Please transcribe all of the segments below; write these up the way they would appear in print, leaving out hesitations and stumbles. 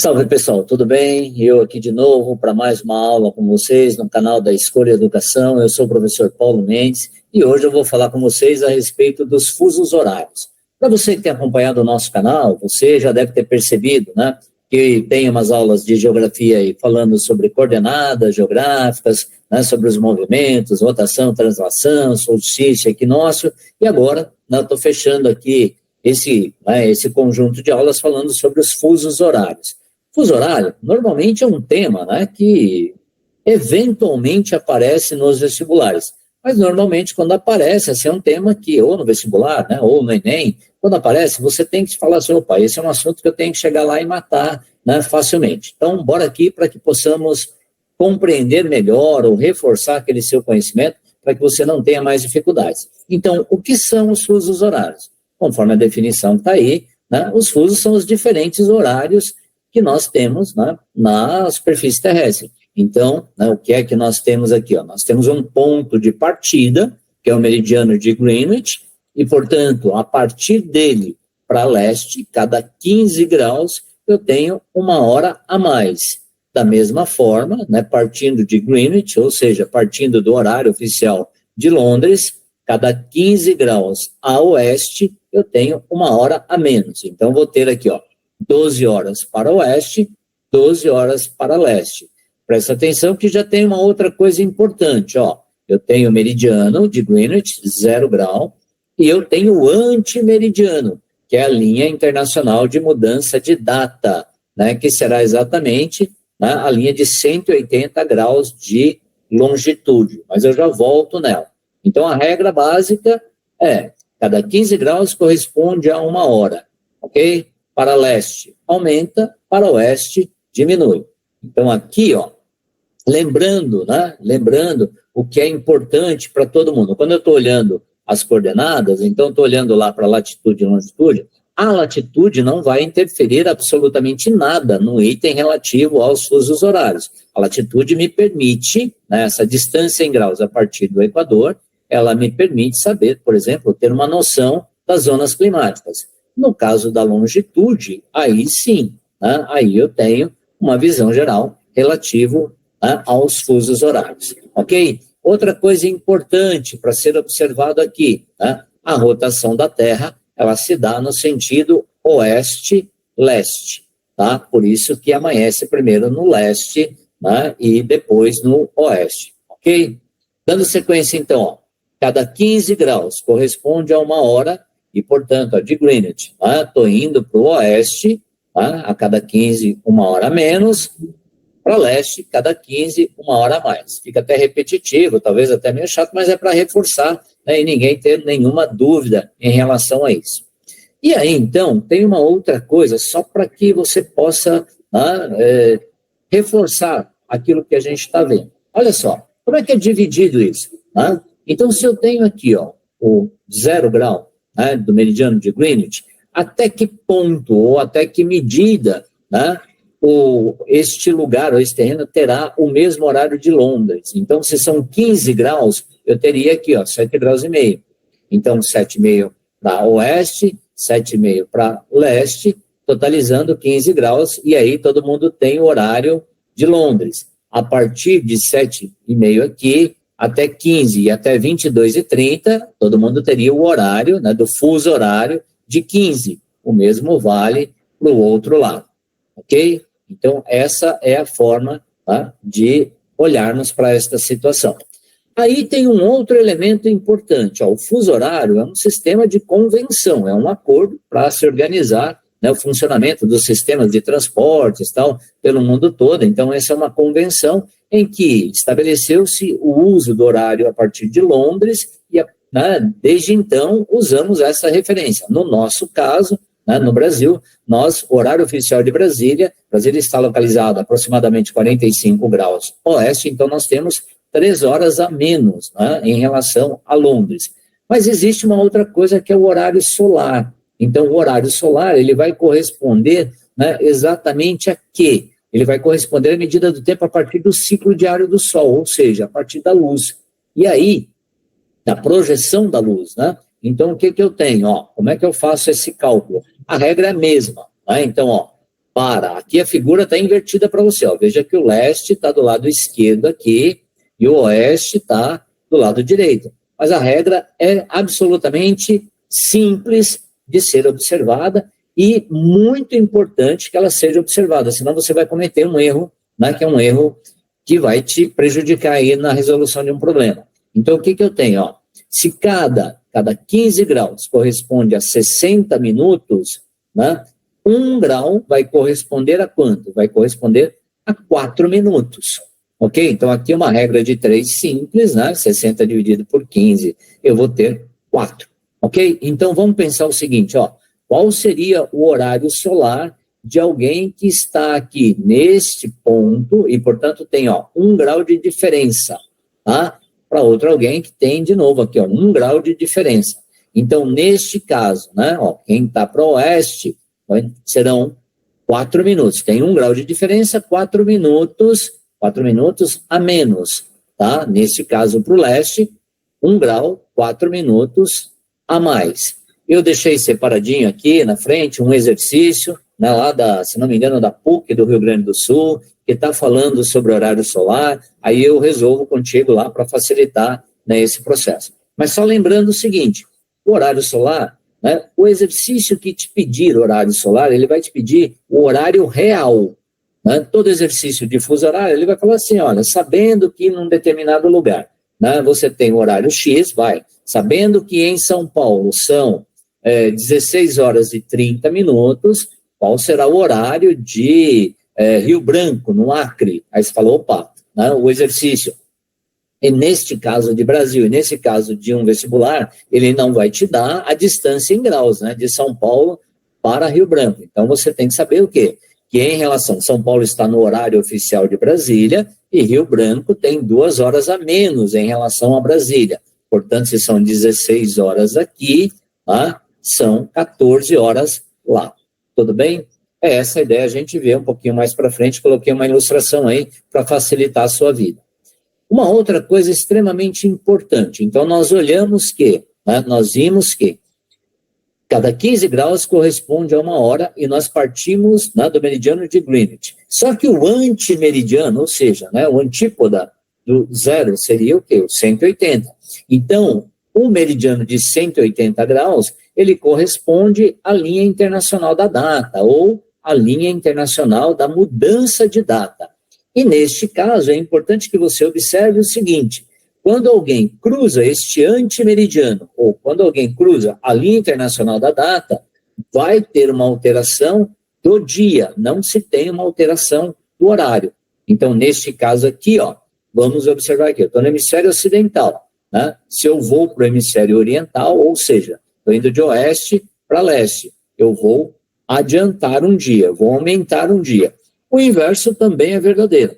Salve pessoal, tudo bem? Eu aqui de novo para mais uma aula com vocês no canal da Escolha Educação. Eu sou o professor Paulo Mendes e hoje eu vou falar com vocês a respeito dos fusos horários. Para você que tem acompanhado o nosso canal, você já deve ter percebido, né, que tem umas aulas de geografia aí falando sobre coordenadas geográficas, né, sobre os movimentos, rotação, translação, solstício, equinócio, e agora eu estou fechando aqui esse conjunto de aulas falando sobre os fusos horários. Fuso horário, normalmente é um tema, né, que eventualmente aparece nos vestibulares, mas normalmente quando aparece, assim, é um tema que ou no vestibular, né, ou no Enem, quando aparece, você tem que falar assim, opa, esse é um assunto que eu tenho que chegar lá e matar, né, facilmente. Então, bora aqui para que possamos compreender melhor ou reforçar aquele seu conhecimento para que você não tenha mais dificuldades. Então, o que são os fusos horários? Conforme a definição que está aí, né, os fusos são os diferentes horários que nós temos, né, na superfície terrestre. Então, né, o que é que nós temos aqui? Ó? Nós temos um ponto de partida, que é o meridiano de Greenwich, e, portanto, a partir dele para leste, cada 15 graus, eu tenho uma hora a mais. Da mesma forma, né, partindo de Greenwich, ou seja, partindo do horário oficial de Londres, cada 15 graus a oeste, eu tenho uma hora a menos. Então, vou ter aqui, ó, 12 horas para oeste, 12 horas para leste. Presta atenção que já tem uma outra coisa importante, ó. Eu tenho o meridiano de Greenwich, 0 grau, e eu tenho o antimeridiano, que é a linha internacional de mudança de data, né, que será exatamente, né, a linha de 180 graus de longitude. Mas eu já volto nela. Então, a regra básica é, cada 15 graus corresponde a uma hora, ok? Para leste aumenta, para oeste diminui. Então aqui, ó, lembrando o que é importante para todo mundo. Quando eu estou olhando as coordenadas, então estou olhando lá para latitude e longitude, a latitude não vai interferir absolutamente nada no item relativo aos fusos horários. A latitude me permite, né, essa distância em graus a partir do Equador, ela me permite saber, por exemplo, ter uma noção das zonas climáticas. No caso da longitude, aí sim, né, aí eu tenho uma visão geral relativo, né, aos fusos horários, ok? Outra coisa importante para ser observado aqui, né, a rotação da Terra, ela se dá no sentido oeste-leste, tá? Por isso que amanhece primeiro no leste, né, e depois no oeste, ok? Dando sequência então, ó, cada 15 graus corresponde a uma hora, e, portanto, a de Greenwich, estou indo para o oeste, a cada 15, uma hora a menos, para leste, cada 15, uma hora a mais. Fica até repetitivo, talvez até meio chato, mas é para reforçar, né, e ninguém ter nenhuma dúvida em relação a isso. E aí, então, tem uma outra coisa, só para que você possa reforçar aquilo que a gente está vendo. Olha só, como é que é dividido isso? Então, se eu tenho aqui, ó, o 0 grau, né, do meridiano de Greenwich, até que ponto ou até que medida, né, este lugar ou este terreno terá o mesmo horário de Londres. Então, se são 15 graus, eu teria aqui, ó, 7 graus e meio. Então, 7,5 para oeste, 7,5 para leste, totalizando 15 graus, e aí todo mundo tem o horário de Londres. A partir de 7,5 aqui, até 15 e até 22h30, todo mundo teria o horário, né, do fuso horário de 15. O mesmo vale para o outro lado, ok? Então, essa é a forma, tá, de olharmos para esta situação. Aí tem um outro elemento importante, ó, o fuso horário é um sistema de convenção, é um acordo para se organizar, né, o funcionamento dos sistemas de transportes, tal, pelo mundo todo. Então, essa é uma convenção em que estabeleceu-se o uso do horário a partir de Londres e, né, desde então, usamos essa referência. No nosso caso, né, no Brasil, o horário oficial de Brasília está localizado a aproximadamente 45 graus oeste, então nós temos 3 horas a menos, né, em relação a Londres. Mas existe uma outra coisa que é o horário solar. Então, o horário solar, ele vai corresponder, né, exatamente a quê? Ele vai corresponder à medida do tempo a partir do ciclo diário do Sol, ou seja, a partir da luz. E aí, da projeção da luz, né? Então, o que eu tenho? Ó, como é que eu faço esse cálculo? A regra é a mesma, né? Então, ó, para. Aqui a figura está invertida para você. Ó. Veja que o leste está do lado esquerdo aqui e o oeste está do lado direito. Mas a regra é absolutamente simples de ser observada e muito importante que ela seja observada, senão você vai cometer um erro, né, que é um erro que vai te prejudicar aí na resolução de um problema. Então, o que eu tenho? Ó, se cada 15 graus corresponde a 60 minutos, né, 1 grau vai corresponder a quanto? Vai corresponder a 4 minutos. Ok? Então, aqui uma regra de 3 simples, né? 60 dividido por 15, eu vou ter 4. Ok? Então, vamos pensar o seguinte, ó. Qual seria o horário solar de alguém que está aqui neste ponto e, portanto, tem, ó, 1 grau de diferença, tá? Para outro alguém que tem, de novo, aqui, ó, 1 grau de diferença. Então, neste caso, né? Ó, quem está para o oeste, serão 4 minutos. Tem 1 grau de diferença, 4 minutos a menos, tá? Nesse caso, para o leste, 1 grau, 4 minutos a mais. Eu deixei separadinho aqui na frente um exercício, né, lá se não me engano, da PUC do Rio Grande do Sul, que está falando sobre horário solar, aí eu resolvo contigo lá para facilitar, né, esse processo. Mas só lembrando o seguinte, o horário solar, né, o exercício que te pedir horário solar, ele vai te pedir o horário real. Né? Todo exercício de fuso horário, ele vai falar assim, olha, sabendo que num determinado lugar, né, você tem o horário X, sabendo que em São Paulo são 16 horas e 30 minutos, qual será o horário de Rio Branco, no Acre? Aí você falou, opa, né, o exercício. E neste caso de Brasil, e nesse caso de um vestibular, ele não vai te dar a distância em graus, né, de São Paulo para Rio Branco. Então, você tem que saber o quê? Que em relação, São Paulo está no horário oficial de Brasília e Rio Branco tem 2 horas a menos em relação a Brasília. Portanto, se são 16 horas aqui, tá? São 14 horas lá. Tudo bem? É essa a ideia, a gente vê um pouquinho mais para frente, coloquei uma ilustração aí para facilitar a sua vida. Uma outra coisa extremamente importante, então nós olhamos que, né, nós vimos que cada 15 graus corresponde a 1 hora e nós partimos, né, do meridiano de Greenwich. Só que o antimeridiano, ou seja, né, o antípoda do zero seria o quê? O 180. Então, o meridiano de 180 graus, ele corresponde à linha internacional da data ou à linha internacional da mudança de data. E neste caso, é importante que você observe o seguinte, quando alguém cruza este antimeridiano, ou quando alguém cruza a linha internacional da data, vai ter uma alteração do dia, não se tem uma alteração do horário. Então, neste caso aqui, ó, vamos observar aqui, eu estou no hemisfério ocidental, né? Se eu vou para o hemisfério oriental, ou seja, estou indo de oeste para leste, eu vou adiantar um dia, vou aumentar um dia. O inverso também é verdadeiro.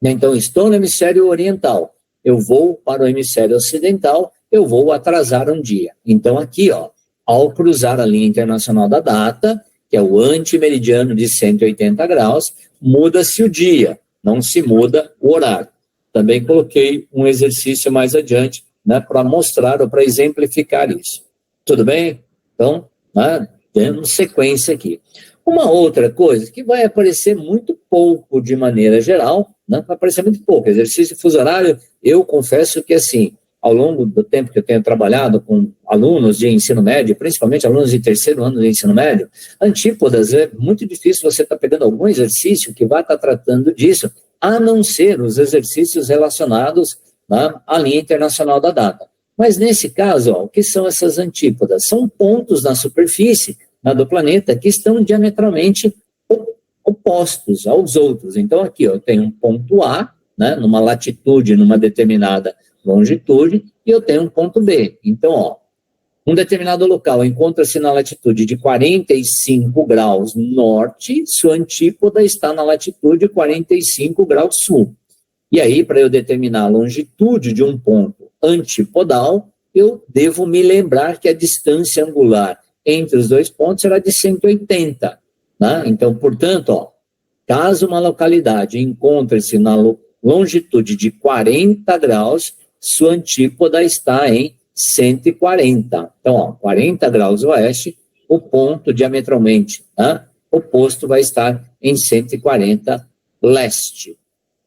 Então, estou no hemisfério oriental, eu vou para o hemisfério ocidental, eu vou atrasar um dia. Então, aqui, ó, ao cruzar a linha internacional da data, que é o antimeridiano de 180 graus, muda-se o dia, não se muda o horário. Também coloquei um exercício mais adiante, né, para mostrar ou para exemplificar isso. Tudo bem? Então, né, temos sequência aqui. Uma outra coisa que vai aparecer muito pouco de maneira geral, né, vai aparecer muito pouco. Exercício fuso horário, eu confesso que, assim, ao longo do tempo que eu tenho trabalhado com alunos de ensino médio, principalmente alunos de 3º ano de ensino médio, antípodas, é muito difícil você estar pegando algum exercício que vai estar tratando disso, a não ser os exercícios relacionados, né, à linha internacional da data. Mas nesse caso, ó, o que são essas antípodas? São pontos na superfície, né, do planeta que estão diametralmente opostos aos outros. Então aqui, ó, eu tenho um ponto A, né, numa latitude, numa determinada longitude, e eu tenho um ponto B. Então, ó, um determinado local encontra-se na latitude de 45 graus norte, sua antípoda está na latitude 45 graus sul. E aí, para eu determinar a longitude de um ponto antipodal, eu devo me lembrar que a distância angular entre os dois pontos será de 180. Né? Então, portanto, ó, caso uma localidade encontre-se na longitude de 40 graus, sua antípoda está em 140. Então, ó, 40 graus oeste, o ponto diametralmente, né, o posto vai estar em 140 leste.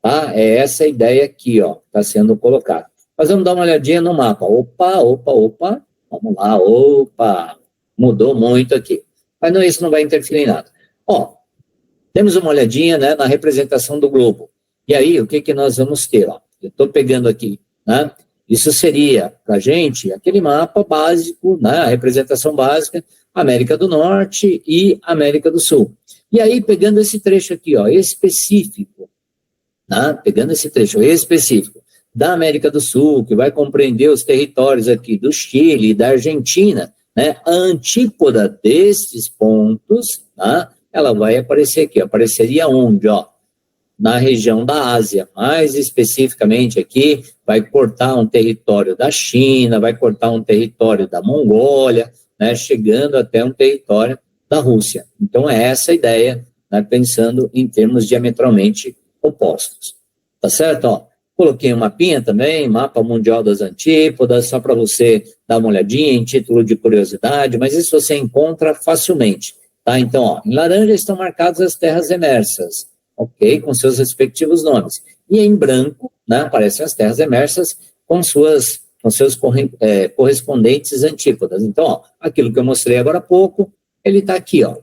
Tá? É essa a ideia aqui, ó, está sendo colocada. Mas vamos dar uma olhadinha no mapa. Opa, vamos lá, mudou muito aqui. Mas não, isso não vai interferir em nada. Ó, temos uma olhadinha, né, na representação do globo. E aí, o que nós vamos ter? Ó? Eu estou pegando aqui, né? Isso seria, para a gente, aquele mapa básico, né, a representação básica, América do Norte e América do Sul. E aí, pegando esse trecho aqui, ó, específico, né, pegando esse trecho específico da América do Sul, que vai compreender os territórios aqui do Chile e da Argentina, né, a antípoda desses pontos, né, ela vai aparecer aqui, apareceria onde, ó? Na região da Ásia, mais especificamente aqui, vai cortar um território da China, vai cortar um território da Mongólia, né, chegando até um território da Rússia. Então, é essa a ideia, né, pensando em termos diametralmente opostos. Tá certo? Ó, coloquei um mapinha também, mapa mundial das antípodas, só para você dar uma olhadinha em título de curiosidade, mas isso você encontra facilmente. Tá? Então, ó, em laranja estão marcadas as terras emersas, ok? Com seus respectivos nomes. E em branco, né, aparecem as terras emersas com seus correspondentes antípodas. Então, ó, aquilo que eu mostrei agora há pouco, ele está aqui, ó,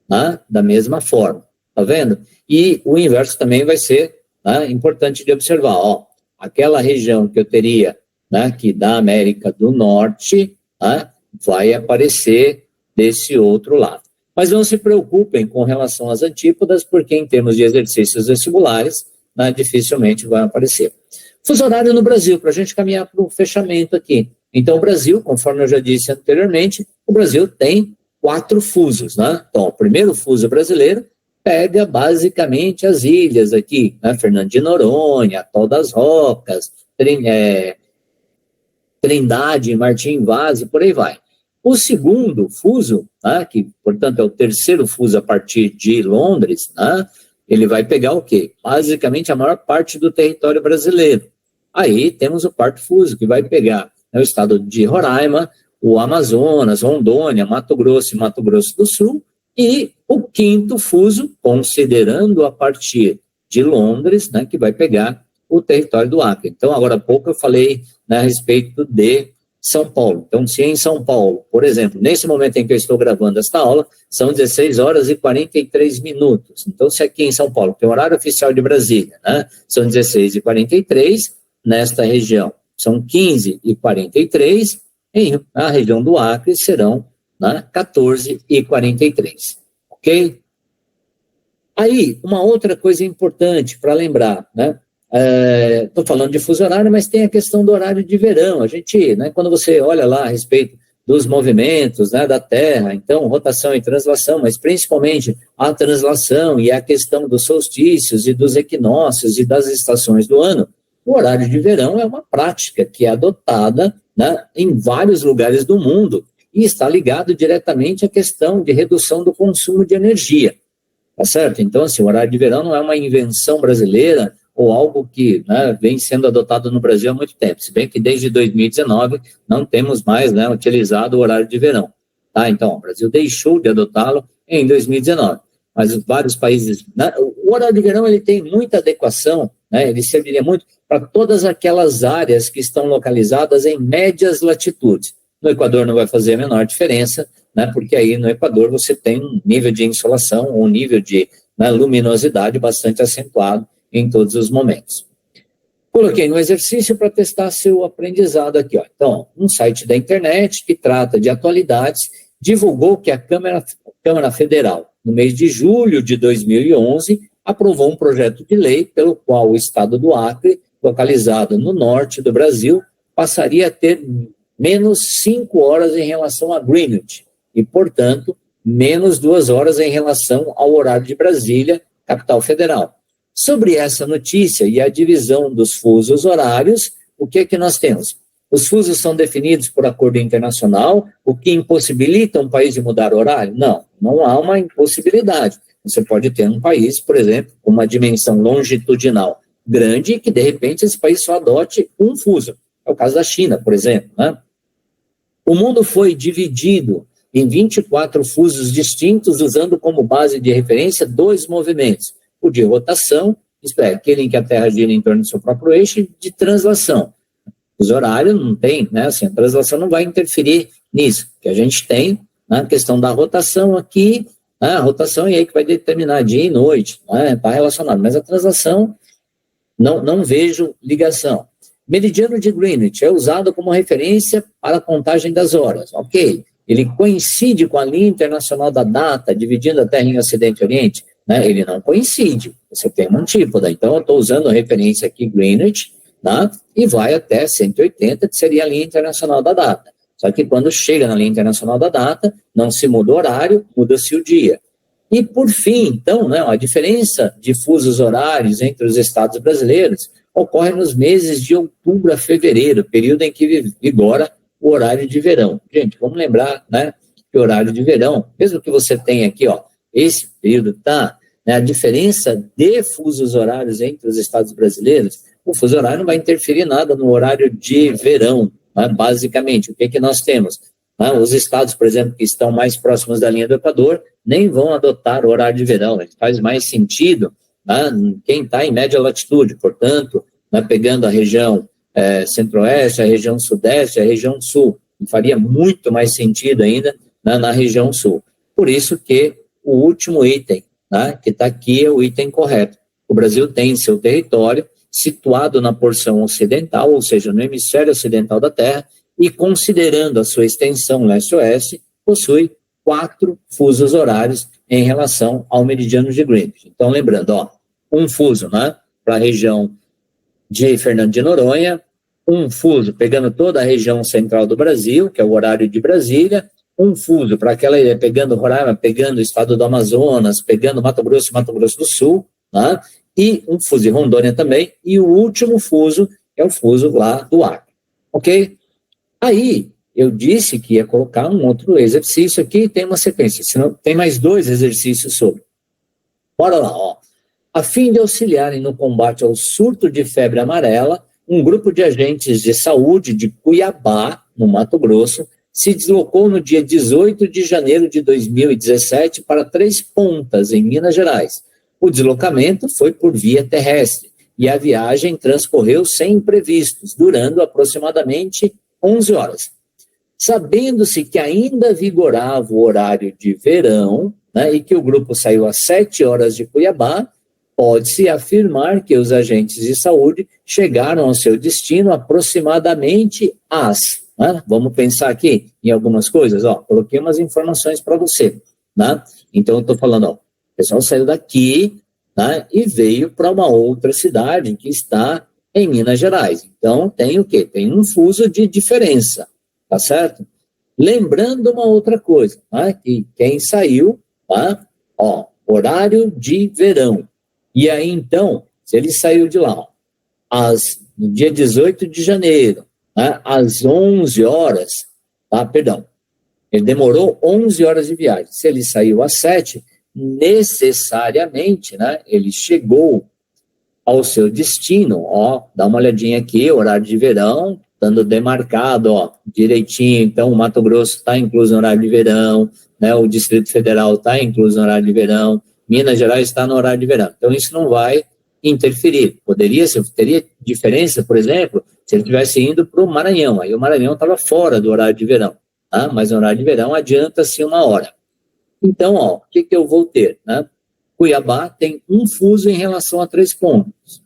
né, da mesma forma. Tá vendo? E o inverso também vai ser, né, importante de observar. Ó, aquela região que eu teria, né, aqui da América do Norte, né, vai aparecer desse outro lado. Mas não se preocupem com relação às antípodas, porque em termos de exercícios vestibulares, né, dificilmente vai aparecer. Fuso horário no Brasil, para a gente caminhar para o fechamento aqui. Então, o Brasil, conforme eu já disse anteriormente, o Brasil tem 4 fusos, né? Então, o primeiro fuso brasileiro pega basicamente as ilhas aqui, né? Fernando de Noronha, Atol das Rocas, Trindade, Martim Vaz e por aí vai. O segundo fuso, né, que, portanto, é o terceiro fuso a partir de Londres, né, ele vai pegar o quê? Basicamente a maior parte do território brasileiro. Aí temos o quarto fuso, que vai pegar, né, o estado de Roraima, o Amazonas, Rondônia, Mato Grosso e Mato Grosso do Sul, e o quinto fuso, considerando a partir de Londres, né, que vai pegar o território do Acre. Então, agora há pouco eu falei, né, a respeito de São Paulo. Então, se em São Paulo, por exemplo, nesse momento em que eu estou gravando esta aula, são 16 horas e 43 minutos. Então, se aqui em São Paulo tem o horário oficial de Brasília, né, são 16 e 43, nesta região são 15 e 43, na região do Acre serão, né, 14 e 43. Ok? Aí, uma outra coisa importante para lembrar, né? Estou falando de fuso horário, mas tem a questão do horário de verão. A gente, né, quando você olha lá a respeito dos movimentos, né, da Terra, então, rotação e translação, mas principalmente a translação e a questão dos solstícios e dos equinócios e das estações do ano, o horário de verão é uma prática que é adotada, né, em vários lugares do mundo e está ligado diretamente à questão de redução do consumo de energia. Tá certo? Então, assim, o horário de verão não é uma invenção brasileira ou algo que, né, vem sendo adotado no Brasil há muito tempo, se bem que desde 2019 não temos mais, né, utilizado o horário de verão. Tá? Então, o Brasil deixou de adotá-lo em 2019, mas vários países... Né, o horário de verão ele tem muita adequação, né, ele serviria muito para todas aquelas áreas que estão localizadas em médias latitudes. No Equador não vai fazer a menor diferença, né, porque aí no Equador você tem um nível de insolação, um nível de, né, luminosidade bastante acentuado em todos os momentos. Coloquei no exercício para testar seu aprendizado aqui. Ó. Então, um site da internet que trata de atualidades divulgou que a Câmara Federal, no mês de julho de 2011, aprovou um projeto de lei pelo qual o estado do Acre, localizado no norte do Brasil, passaria a ter menos 5 horas em relação a Greenwich e, portanto, menos 2 horas em relação ao horário de Brasília, capital federal. Sobre essa notícia e a divisão dos fusos horários, o que é que nós temos? Os fusos são definidos por acordo internacional, o que impossibilita um país de mudar o horário? Não, não há uma impossibilidade. Você pode ter um país, por exemplo, com uma dimensão longitudinal grande e que, de repente, esse país só adote um fuso. É o caso da China, por exemplo, né? O mundo foi dividido, em 24 fusos distintos, usando como base de referência 2 movimentos: o de rotação, isto é, aquele em que a Terra gira em torno do seu próprio eixo, e de translação. Os horários não tem, né? Assim, a translação não vai interferir nisso, que a gente tem na questão da rotação aqui, né? A rotação é aí que vai determinar dia e noite, né? Está relacionado, mas a translação não vejo ligação. Meridiano de Greenwich é usado como referência para a contagem das horas, ok? Ele coincide com a linha internacional da data, dividindo a Terra em Ocidente e Oriente, né? Ele não coincide, você tem uma antípoda, então eu estou usando a referência aqui, Greenwich, tá? E vai até 180, que seria a linha internacional da data. Só que quando chega na linha internacional da data, não se muda o horário, muda-se o dia. E, por fim, então, né, a diferença de fusos horários entre os estados brasileiros ocorre nos meses de outubro a fevereiro, período em que vigora o horário de verão. Gente, vamos lembrar, né, que o horário de verão, mesmo que você tenha aqui, ó, esse período tá, né, a diferença de fusos horários entre os estados brasileiros, o fuso horário não vai interferir nada no horário de verão, né, basicamente. O que nós temos? Os estados, por exemplo, que estão mais próximos da linha do Equador, nem vão adotar o horário de verão. Faz mais sentido, né, quem está em média latitude, portanto, né, pegando a região centro-oeste, a região sudeste, a região sul. Faria muito mais sentido ainda, né, na região sul. Por isso que o último item, né, que está aqui, é o item correto. O Brasil tem seu território situado na porção ocidental, ou seja, no hemisfério ocidental da Terra, e considerando a sua extensão leste-oeste, possui 4 fusos horários em relação ao meridiano de Greenwich. Então, lembrando, ó, um fuso, né, para a região de Fernando de Noronha, um fuso pegando toda a região central do Brasil, que é o horário de Brasília, um fuso para aquela pegando Roraima, pegando o estado do Amazonas, pegando Mato Grosso e Mato Grosso do Sul, né, e um fuso de Rondônia também, e o último fuso é o fuso lá do Acre, ok? Aí, eu disse que ia colocar um outro exercício aqui, tem uma sequência, senão tem mais 2 exercícios sobre. Bora lá, ó. A fim de auxiliarem no combate ao surto de febre amarela, um grupo de agentes de saúde de Cuiabá, no Mato Grosso, se deslocou no dia 18 de janeiro de 2017 para Três Pontas, em Minas Gerais. O deslocamento foi por via terrestre e a viagem transcorreu sem imprevistos, durando aproximadamente 11 horas. Sabendo-se que ainda vigorava o horário de verão, né, e que o grupo saiu às 7 horas de Cuiabá, pode-se afirmar que os agentes de saúde chegaram ao seu destino aproximadamente às... Né, vamos pensar aqui em algumas coisas, ó, coloquei umas informações para você. Né? Então, eu estou falando, ó, o pessoal saiu daqui, né, e veio para uma outra cidade que está em Minas Gerais. Então, tem o quê? Tem um fuso de diferença, tá certo? Lembrando uma outra coisa, né, que quem saiu, tá, ó, horário de verão. E aí, então, se ele saiu de lá, ó, no dia 18 de janeiro, né, às 11 horas, tá, perdão, ele demorou 11 horas de viagem. Se ele saiu às 7, necessariamente, né, ele chegou ao seu destino, ó, dá uma olhadinha aqui, horário de verão, estando demarcado, ó, direitinho, então o Mato Grosso está incluso no horário de verão, né, o Distrito Federal está incluso no horário de verão, Minas Gerais está no horário de verão, então isso não vai interferir. Teria diferença, por exemplo, se ele estivesse indo para o Maranhão, aí o Maranhão estava fora do horário de verão, tá? Mas no horário de verão adianta-se 1 hora. Então, ó, o que eu vou ter, né? Cuiabá tem um fuso em relação a Três Pontas,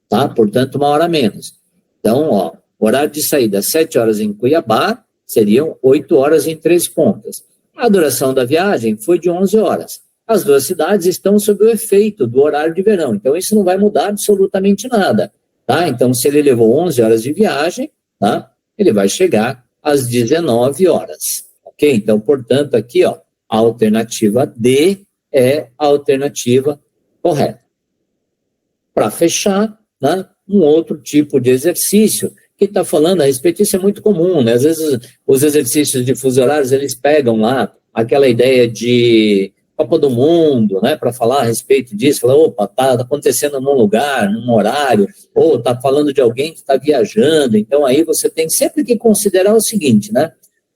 tá? Portanto, 1 hora menos. Então, ó, horário de saída 7 horas em Cuiabá, seriam 8 horas em Três Pontas. A duração da viagem foi de 11 horas. As 2 cidades estão sob o efeito do horário de verão, então isso não vai mudar absolutamente nada, tá? Então, se ele levou 11 horas de viagem, tá? Ele vai chegar às 19 horas, ok? Então, portanto, aqui, ó, a alternativa D é a alternativa correta. Para fechar, né, um outro tipo de exercício que está falando a respeito, isso é muito comum, né? Às vezes os exercícios de fuso horários, eles pegam lá aquela ideia de Copa do Mundo, né, para falar a respeito disso, falar, opa, tá acontecendo num lugar, num horário, ou tá falando de alguém que está viajando, então aí você tem sempre que considerar o seguinte, né?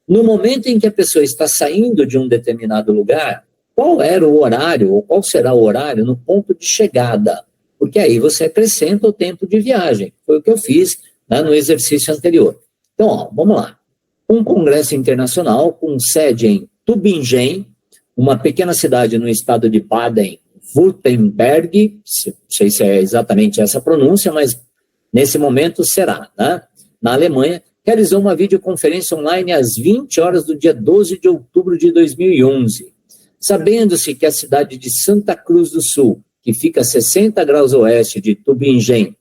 No momento em que a pessoa está saindo de um determinado lugar, qual era o horário, ou qual será o horário no ponto de chegada? Porque aí você acrescenta o tempo de viagem. Foi o que eu fiz, né, no exercício anterior. Então, ó, vamos lá. Um congresso internacional com sede em Tübingen, uma pequena cidade no estado de Baden-Württemberg, não sei se é exatamente essa pronúncia, mas nesse momento será, né? Na Alemanha, realizou uma videoconferência online às 20 horas do dia 12 de outubro de 2011. Sabendo-se que a cidade de Santa Cruz do Sul, que fica a 60 graus oeste de Tübingen,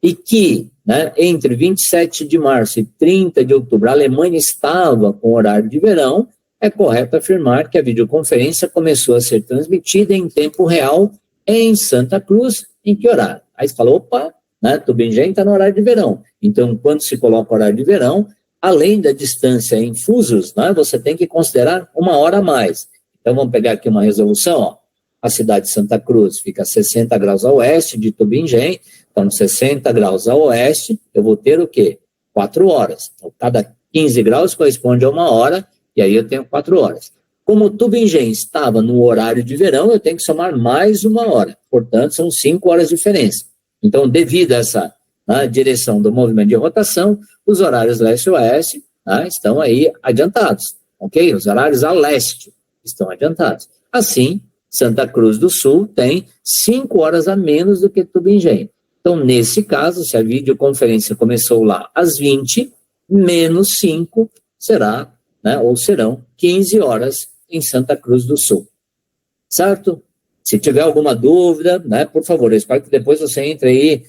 e que, né, entre 27 de março e 30 de outubro, a Alemanha estava com horário de verão, é correto afirmar que a videoconferência começou a ser transmitida em tempo real em Santa Cruz. Em que horário? Aí você fala, opa, né, Tübingen está no horário de verão. Então, quando se coloca o horário de verão, além da distância em fusos, né, você tem que considerar uma hora a mais. Então, vamos pegar aqui uma resolução, ó. A cidade de Santa Cruz fica a 60 graus a oeste de Tübingen, então 60 graus a oeste, eu vou ter o quê? 4 horas. Então, cada 15 graus corresponde a uma hora, e aí eu tenho 4 horas. Como Tübingen estava no horário de verão, eu tenho que somar mais uma hora. Portanto, são 5 horas de diferença. Então, devido a essa, né, direção do movimento de rotação, os horários leste-oeste, né, estão aí adiantados. Ok? Os horários a leste estão adiantados. Assim, Santa Cruz do Sul tem 5 horas a menos do que Tübingen. Então, nesse caso, se a videoconferência começou lá às 20, menos 5 será, né, ou serão 15 horas em Santa Cruz do Sul. Certo? Se tiver alguma dúvida, né, por favor, eu espero que depois você entre aí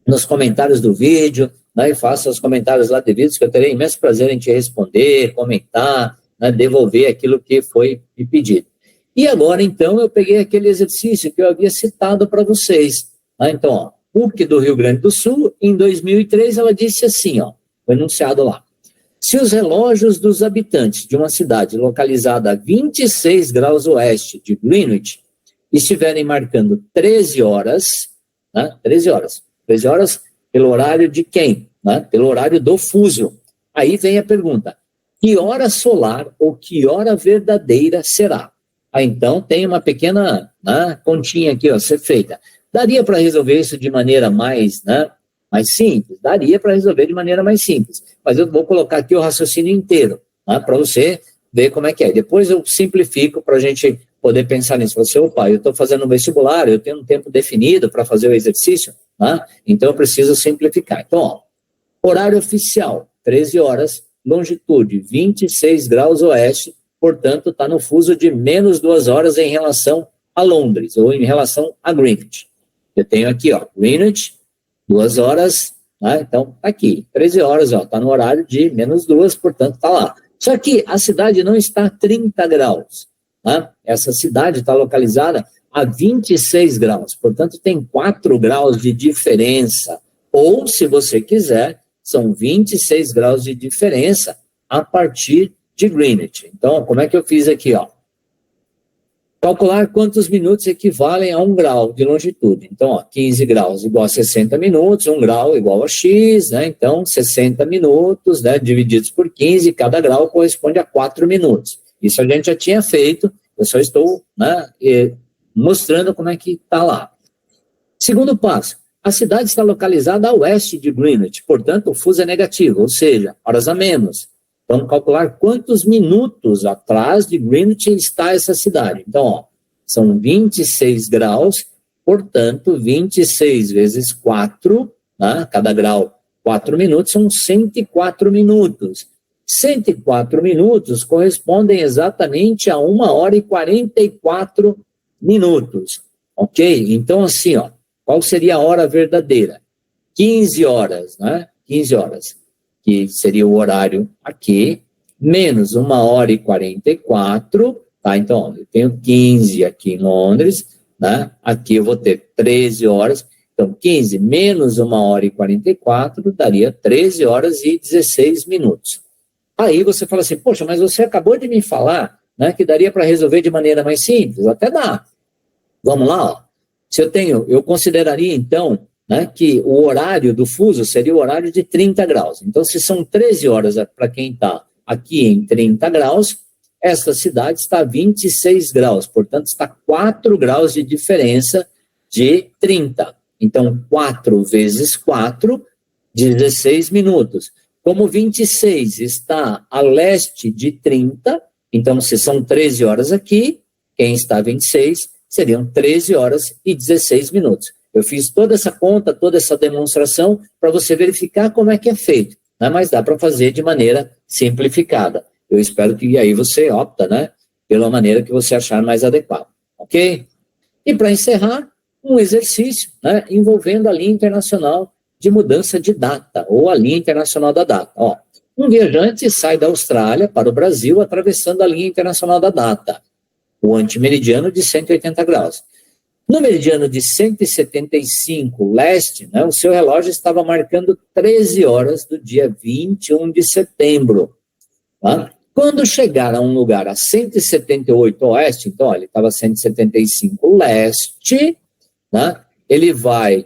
nos comentários do vídeo, né, e faça os comentários lá devidos, que eu terei imenso prazer em te responder, comentar, né, devolver aquilo que foi me pedido. E agora, então, eu peguei aquele exercício que eu havia citado para vocês. Né? Então, ó, PUC do Rio Grande do Sul, em 2003, ela disse assim, ó, foi enunciado lá. Se os relógios dos habitantes de uma cidade localizada a 26 graus oeste de Greenwich estiverem marcando 13 horas, né? 13 horas pelo horário de quem? Né? Pelo horário do fuso. Aí vem a pergunta, que hora solar ou que hora verdadeira será? Ah, então tem uma pequena, né, continha aqui, ó, ser feita. Daria para resolver isso de maneira mais, né, mais simples? Daria para resolver de maneira mais simples. Mas eu vou colocar aqui o raciocínio inteiro, né, para você ver como é que é. Depois eu simplifico para a gente poder pensar nisso. Você, opa, eu estou fazendo um vestibular, eu tenho um tempo definido para fazer o exercício, né, então eu preciso simplificar. Então, ó, horário oficial, 13 horas, longitude, 26 graus oeste, portanto, está no fuso de menos 2 horas em relação a Londres, ou em relação a Greenwich. Eu tenho aqui, ó, Greenwich, 2 horas, né? Então, aqui, 13 horas, ó, está no horário de menos 2, portanto, está lá. Só que a cidade não está a 30 graus, né? Essa cidade está localizada a 26 graus, portanto, tem 4 graus de diferença. Ou, se você quiser, são 26 graus de diferença a partir de Greenwich. Então, como é que eu fiz aqui, ó? Calcular quantos minutos equivalem a 1 grau de longitude. Então, ó, 15 graus igual a 60 minutos, 1 grau igual a x, né? Então, 60 minutos, né, divididos por 15, cada grau corresponde a 4 minutos. Isso a gente já tinha feito, eu só estou, né, mostrando como é que está lá. Segundo passo, a cidade está localizada a oeste de Greenwich, portanto, o fuso é negativo, ou seja, horas a menos. Vamos calcular quantos minutos atrás de Greenwich está essa cidade. Então, ó, são 26 graus, portanto, 26 vezes 4, né, cada grau 4 minutos, são 104 minutos. 104 minutos correspondem exatamente a 1 hora e 44 minutos. Ok? Então, assim, ó, qual seria a hora verdadeira? 15 horas, né? 15 horas. Que seria o horário aqui, menos 1 hora e 44, tá? Então, eu tenho 15 aqui em Londres, né? Aqui eu vou ter 13 horas, então 15 menos 1 hora e 44 daria 13 horas e 16 minutos. Aí você fala assim, poxa, mas você acabou de me falar, né, que daria para resolver de maneira mais simples, até dá. Vamos lá, ó. Se eu consideraria então, né, que o horário do fuso seria o horário de 30 graus. Então, se são 13 horas para quem está aqui em 30 graus, esta cidade está a 26 graus, portanto está 4 graus de diferença de 30. Então, 4 vezes 4, 16 minutos. Como 26 está a leste de 30, então se são 13 horas aqui, quem está a 26, seriam 13 horas e 16 minutos. Eu fiz toda essa conta, toda essa demonstração para você verificar como é que é feito, né? Mas dá para fazer de maneira simplificada. Eu espero que aí você opta, né, pela maneira que você achar mais adequada, ok? E para encerrar, um exercício, né, envolvendo a linha internacional de mudança de data, ou a linha internacional da data. Ó, um viajante sai da Austrália para o Brasil atravessando a linha internacional da data, o antimeridiano de 180 graus. No meridiano de 175 leste, né, o seu relógio estava marcando 13 horas do dia 21 de setembro. Tá? Quando chegar a um lugar a 178 oeste, então ó, ele estava a 175 leste, né, ele vai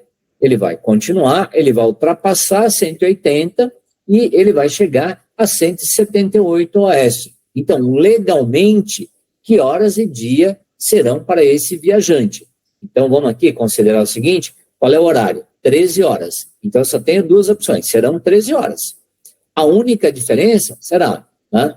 continuar, ele vai ultrapassar 180 e ele vai chegar a 178 oeste. Então, legalmente, que horas e dia serão para esse viajante? Então, vamos aqui considerar o seguinte, qual é o horário? 13 horas. Então, eu só tenho duas opções, serão 13 horas. A única diferença será, né,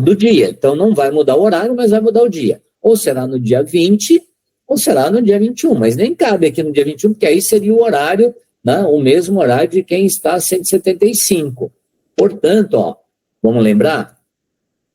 do dia. Então, não vai mudar o horário, mas vai mudar o dia. Ou será no dia 20, ou será no dia 21. Mas nem cabe aqui no dia 21, porque aí seria o horário, né, o mesmo horário de quem está a 175. Portanto, ó, vamos lembrar,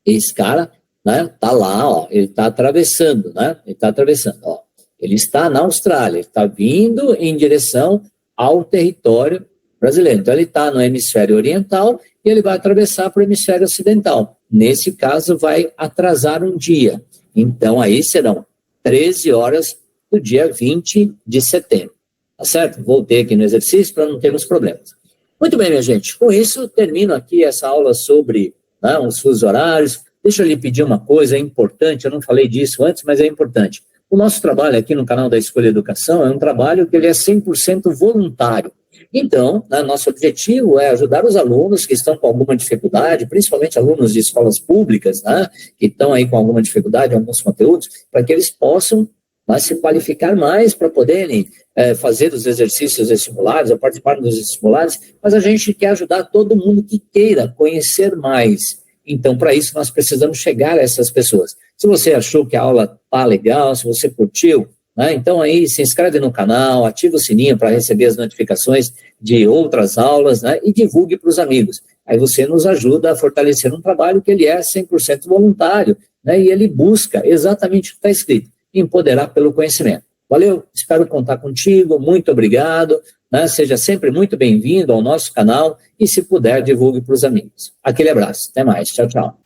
esse cara, né, tá lá, ó, ele está atravessando, né, ele está atravessando, ó. Ele está na Austrália, ele está vindo em direção ao território brasileiro. Então, ele está no hemisfério oriental e ele vai atravessar para o hemisfério ocidental. Nesse caso, vai atrasar um dia. Então, aí serão 13 horas do dia 20 de setembro. Tá certo? Voltei aqui no exercício para não termos problemas. Muito bem, minha gente. Com isso, termino aqui essa aula sobre, né, os fusos horários. Deixa eu lhe pedir uma coisa, é importante, eu não falei disso antes, mas é importante. O nosso trabalho aqui no canal da Escolha Educação é um trabalho que ele é 100% voluntário. Então, né, nosso objetivo é ajudar os alunos que estão com alguma dificuldade, principalmente alunos de escolas públicas, né, que estão aí com alguma dificuldade em alguns conteúdos, para que eles possam, né, se qualificar mais para poderem fazer os exercícios vestibulares, ou participar dos vestibulares, mas a gente quer ajudar todo mundo que queira conhecer mais. Então, para isso, nós precisamos chegar a essas pessoas. Se você achou que a aula está legal, se você curtiu, né, então aí se inscreve no canal, ativa o sininho para receber as notificações de outras aulas, né, e divulgue para os amigos. Aí você nos ajuda a fortalecer um trabalho que ele é 100% voluntário, né, e ele busca exatamente o que está escrito, empoderar pelo conhecimento. Valeu, espero contar contigo, muito obrigado, né, seja sempre muito bem-vindo ao nosso canal e se puder, divulgue para os amigos. Aquele abraço, até mais, tchau, tchau.